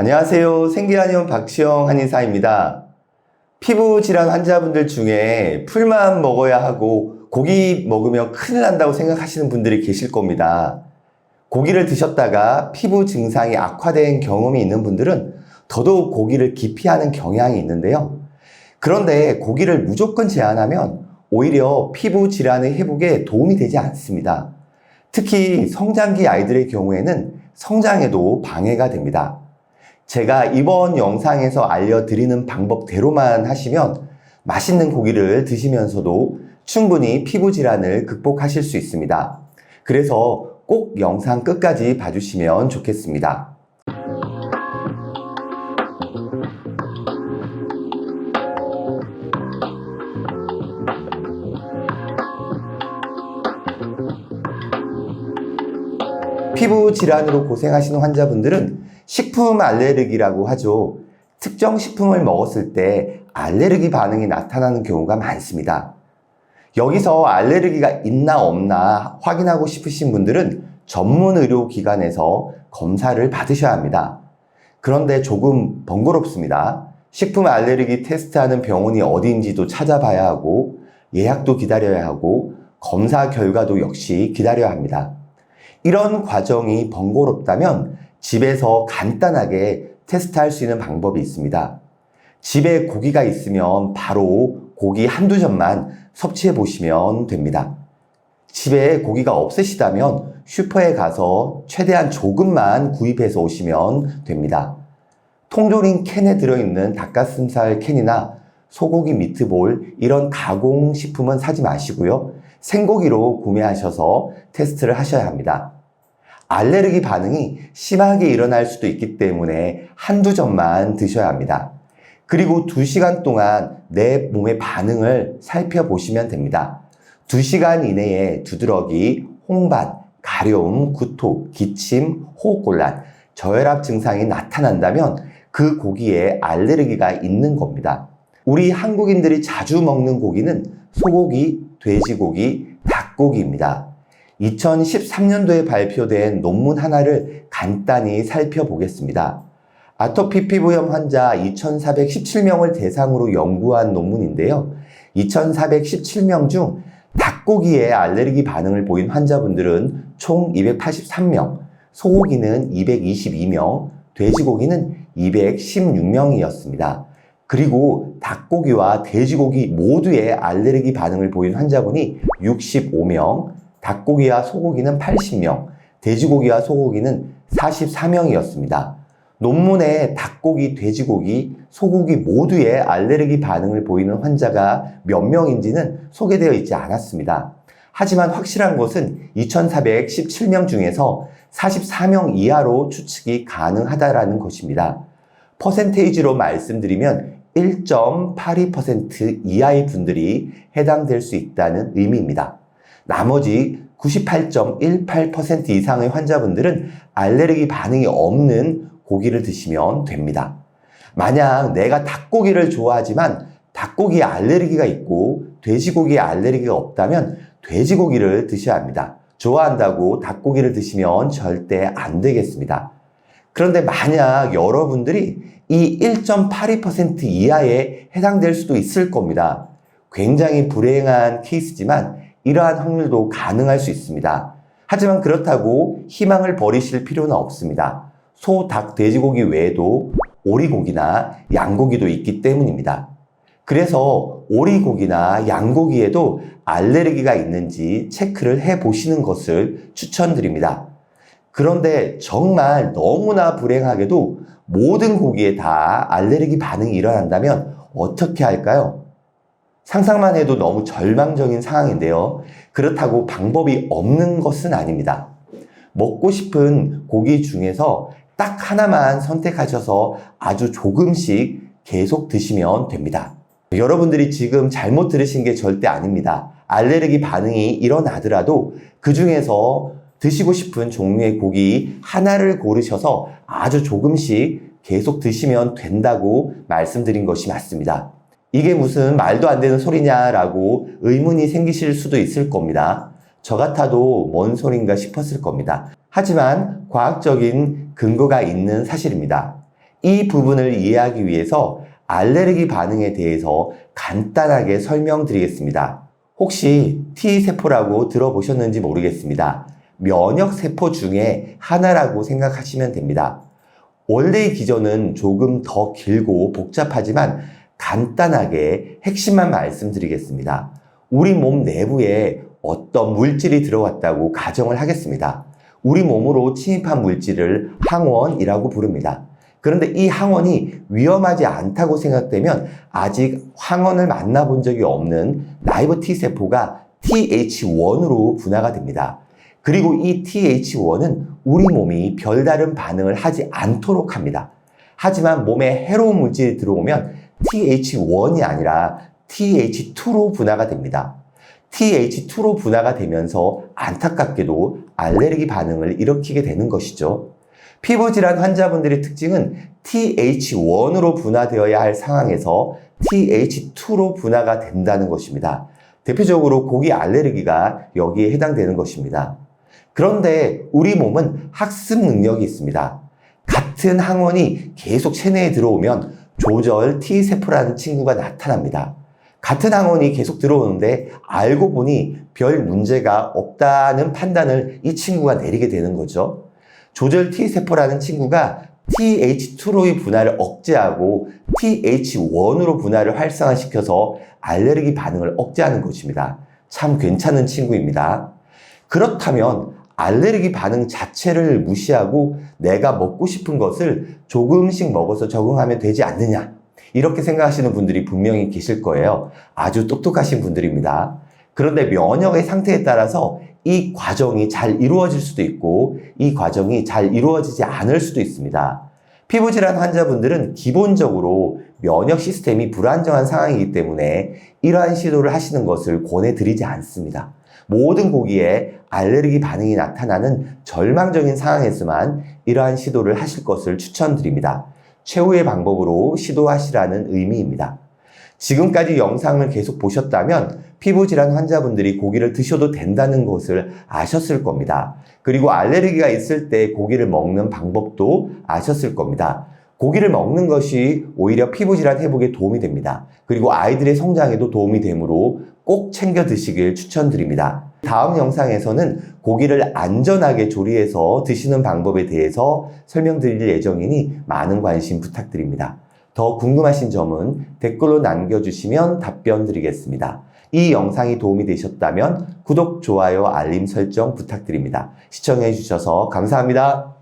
안녕하세요. 생기한의원 박시영 한의사입니다. 피부 질환 환자분들 중에 풀만 먹어야 하고 고기 먹으면 큰일 난다고 생각하시는 분들이 계실 겁니다. 고기를 드셨다가 피부 증상이 악화된 경험이 있는 분들은 더더욱 고기를 기피하는 경향이 있는데요. 그런데 고기를 무조건 제한하면 오히려 피부 질환의 회복에 도움이 되지 않습니다. 특히 성장기 아이들의 경우에는 성장에도 방해가 됩니다. 제가 이번 영상에서 알려드리는 방법대로만 하시면 맛있는 고기를 드시면서도 충분히 피부 질환을 극복하실 수 있습니다. 그래서 꼭 영상 끝까지 봐주시면 좋겠습니다. 피부 질환으로 고생하시는 환자분들은 식품 알레르기라고 하죠. 특정 식품을 먹었을 때 알레르기 반응이 나타나는 경우가 많습니다. 여기서 알레르기가 있나 없나 확인하고 싶으신 분들은 전문 의료기관에서 검사를 받으셔야 합니다. 그런데 조금 번거롭습니다. 식품 알레르기 테스트하는 병원이 어디인지도 찾아봐야 하고 예약도 기다려야 하고 검사 결과도 역시 기다려야 합니다. 이런 과정이 번거롭다면 집에서 간단하게 테스트할 수 있는 방법이 있습니다. 집에 고기가 있으면 바로 고기 한두 점만 섭취해 보시면 됩니다. 집에 고기가 없으시다면 슈퍼에 가서 최대한 조금만 구입해서 오시면 됩니다. 통조림 캔에 들어있는 닭가슴살 캔이나 소고기 미트볼 이런 가공식품은 사지 마시고요. 생고기로 구매하셔서 테스트를 하셔야 합니다. 알레르기 반응이 심하게 일어날 수도 있기 때문에 한두 점만 드셔야 합니다. 그리고 2시간 동안 내 몸의 반응을 살펴보시면 됩니다. 2시간 이내에 두드러기, 홍반, 가려움, 구토, 기침, 호흡곤란, 저혈압 증상이 나타난다면 그 고기에 알레르기가 있는 겁니다. 우리 한국인들이 자주 먹는 고기는 소고기, 돼지고기, 닭고기입니다. 2013년도에 발표된 논문 하나를 간단히 살펴보겠습니다. 아토피 피부염 환자 2,417명을 대상으로 연구한 논문인데요. 2,417명 중 닭고기에 알레르기 반응을 보인 환자분들은 총 283명, 소고기는 222명, 돼지고기는 216명이었습니다. 그리고 닭고기와 돼지고기 모두에 알레르기 반응을 보인 환자분이 65명, 닭고기와 소고기는 80명, 돼지고기와 소고기는 44명이었습니다. 논문에 닭고기, 돼지고기, 소고기 모두에 알레르기 반응을 보이는 환자가 몇 명인지는 소개되어 있지 않았습니다. 하지만 확실한 것은 2,417명 중에서 44명 이하로 추측이 가능하다는 것입니다. 퍼센테이지로 말씀드리면 1.82% 이하의 분들이 해당될 수 있다는 의미입니다. 나머지 98.18% 이상의 환자분들은 알레르기 반응이 없는 고기를 드시면 됩니다. 만약 내가 닭고기를 좋아하지만 닭고기에 알레르기가 있고 돼지고기에 알레르기가 없다면 돼지고기를 드셔야 합니다. 좋아한다고 닭고기를 드시면 절대 안 되겠습니다. 그런데 만약 여러분들이 이 1.82% 이하에 해당될 수도 있을 겁니다. 굉장히 불행한 케이스지만 이러한 확률도 가능할 수 있습니다. 하지만 그렇다고 희망을 버리실 필요는 없습니다. 소, 닭, 돼지고기 외에도 오리고기나 양고기도 있기 때문입니다. 그래서 오리고기나 양고기에도 알레르기가 있는지 체크를 해보시는 것을 추천드립니다. 그런데 정말 너무나 불행하게도 모든 고기에 다 알레르기 반응이 일어난다면 어떻게 할까요? 상상만 해도 너무 절망적인 상황인데요. 그렇다고 방법이 없는 것은 아닙니다. 먹고 싶은 고기 중에서 딱 하나만 선택하셔서 아주 조금씩 계속 드시면 됩니다. 여러분들이 지금 잘못 들으신 게 절대 아닙니다. 알레르기 반응이 일어나더라도 그 중에서 드시고 싶은 종류의 고기 하나를 고르셔서 아주 조금씩 계속 드시면 된다고 말씀드린 것이 맞습니다. 이게 무슨 말도 안 되는 소리냐라고 의문이 생기실 수도 있을 겁니다. 저 같아도 뭔 소린가 싶었을 겁니다. 하지만 과학적인 근거가 있는 사실입니다. 이 부분을 이해하기 위해서 알레르기 반응에 대해서 간단하게 설명드리겠습니다. 혹시 T세포라고 들어보셨는지 모르겠습니다. 면역세포 중에 하나라고 생각하시면 됩니다. 원래의 기전은 조금 더 길고 복잡하지만 간단하게 핵심만 말씀드리겠습니다. 우리 몸 내부에 어떤 물질이 들어왔다고 가정을 하겠습니다. 우리 몸으로 침입한 물질을 항원이라고 부릅니다. 그런데 이 항원이 위험하지 않다고 생각되면 아직 항원을 만나본 적이 없는 나이버 T세포가 TH1으로 분화가 됩니다. 그리고 이 TH1은 우리 몸이 별다른 반응을 하지 않도록 합니다. 하지만 몸에 해로운 물질이 들어오면 TH1이 아니라 TH2로 분화가 됩니다. TH2로 분화가 되면서 안타깝게도 알레르기 반응을 일으키게 되는 것이죠. 피부질환 환자분들의 특징은 TH1으로 분화되어야 할 상황에서 TH2로 분화가 된다는 것입니다. 대표적으로 고기 알레르기가 여기에 해당되는 것입니다. 그런데 우리 몸은 학습 능력이 있습니다. 같은 항원이 계속 체내에 들어오면 조절 T세포라는 친구가 나타납니다. 같은 항원이 계속 들어오는데 알고 보니 별 문제가 없다는 판단을 이 친구가 내리게 되는 거죠. 조절 T세포라는 친구가 TH2로의 분화를 억제하고 TH1으로 분화를 활성화시켜서 알레르기 반응을 억제하는 것입니다. 참 괜찮은 친구입니다. 그렇다면 알레르기 반응 자체를 무시하고 내가 먹고 싶은 것을 조금씩 먹어서 적응하면 되지 않느냐, 이렇게 생각하시는 분들이 분명히 계실 거예요. 아주 똑똑하신 분들입니다. 그런데 면역의 상태에 따라서 이 과정이 잘 이루어질 수도 있고 이 과정이 잘 이루어지지 않을 수도 있습니다. 피부질환 환자분들은 기본적으로 면역 시스템이 불안정한 상황이기 때문에 이러한 시도를 하시는 것을 권해드리지 않습니다. 모든 고기에 알레르기 반응이 나타나는 절망적인 상황에서만 이러한 시도를 하실 것을 추천드립니다. 최후의 방법으로 시도하시라는 의미입니다. 지금까지 영상을 계속 보셨다면 피부질환 환자분들이 고기를 드셔도 된다는 것을 아셨을 겁니다. 그리고 알레르기가 있을 때 고기를 먹는 방법도 아셨을 겁니다. 고기를 먹는 것이 오히려 피부질환 회복에 도움이 됩니다. 그리고 아이들의 성장에도 도움이 되므로 꼭 챙겨 드시길 추천드립니다. 다음 영상에서는 고기를 안전하게 조리해서 드시는 방법에 대해서 설명드릴 예정이니 많은 관심 부탁드립니다. 더 궁금하신 점은 댓글로 남겨주시면 답변 드리겠습니다. 이 영상이 도움이 되셨다면 구독, 좋아요, 알림 설정 부탁드립니다. 시청해 주셔서 감사합니다.